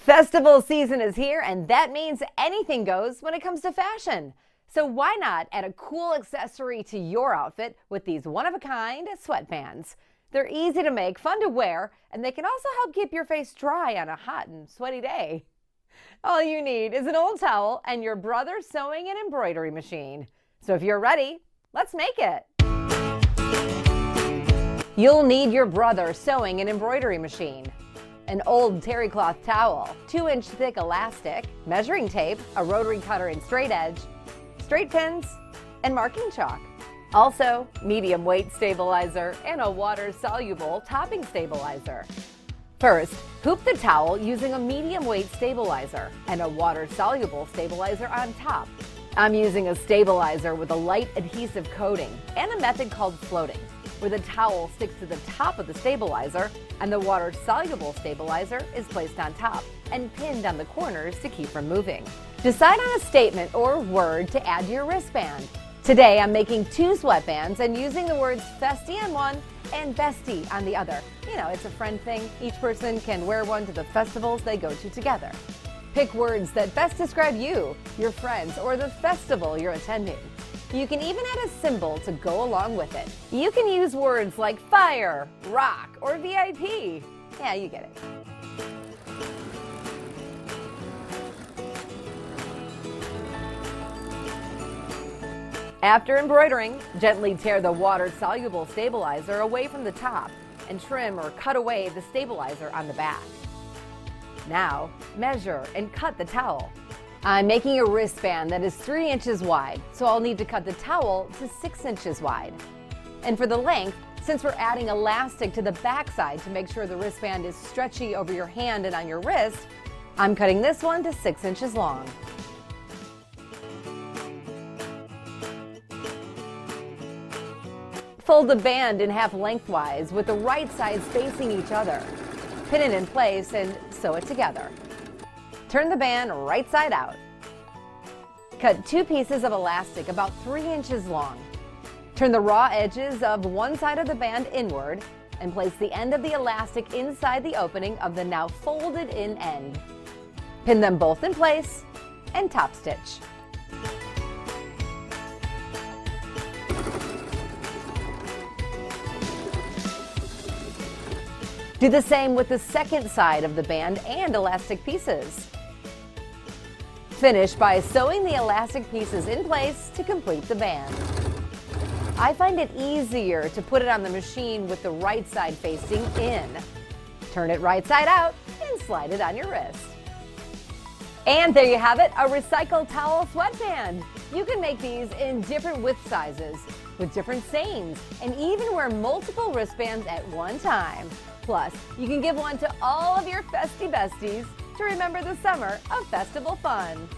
Festival season is here, and that means anything goes when it comes to fashion. So why not add a cool accessory to your outfit with these one-of-a-kind sweatbands? They're easy to make, fun to wear, and they can also help keep your face dry on a hot and sweaty day. All you need is an old towel and your brother's sewing and embroidery machine. So if you're ready, let's make it. You'll need your brother's sewing and embroidery machine, an old terry cloth towel, 2-inch thick elastic, measuring tape, a rotary cutter and straight edge, straight pins, and marking chalk. Also, medium weight stabilizer and a water-soluble topping stabilizer. First, hoop the towel using a medium weight stabilizer and a water-soluble stabilizer on top. I'm using a stabilizer with a light adhesive coating and a method called floating, where the towel sticks to the top of the stabilizer and the water-soluble stabilizer is placed on top and pinned on the corners to keep from moving. Decide on a statement or word to add to your wristband. Today I'm making 2 sweatbands and using the words festie on one and bestie on the other. You know, it's a friend thing. Each person can wear one to the festivals they go to together. Pick words that best describe you, your friends, or the festival you're attending. You can even add a symbol to go along with it. You can use words like fire, rock, or VIP. Yeah, you get it. After embroidering, gently tear the water-soluble stabilizer away from the top and trim or cut away the stabilizer on the back. Now, measure and cut the towel. I'm making a wristband that is 3 inches wide, so I'll need to cut the towel to 6 inches wide. And for the length, since we're adding elastic to the backside to make sure the wristband is stretchy over your hand and on your wrist, I'm cutting this one to 6 inches long. Fold the band in half lengthwise with the right sides facing each other. Pin it in place and sew it together. Turn the band right side out. Cut 2 pieces of elastic about 3 inches long. Turn the raw edges of one side of the band inward and place the end of the elastic inside the opening of the now folded in end. Pin them both in place and top stitch. Do the same with the second side of the band and elastic pieces. Finish by sewing the elastic pieces in place to complete the band. I find it easier to put it on the machine with the right side facing in. Turn it right side out and slide it on your wrist. And there you have it, a recycled towel sweatband. You can make these in different width sizes, with different seams, and even wear multiple wristbands at one time. Plus, you can give one to all of your festie besties to remember the summer of festival fun.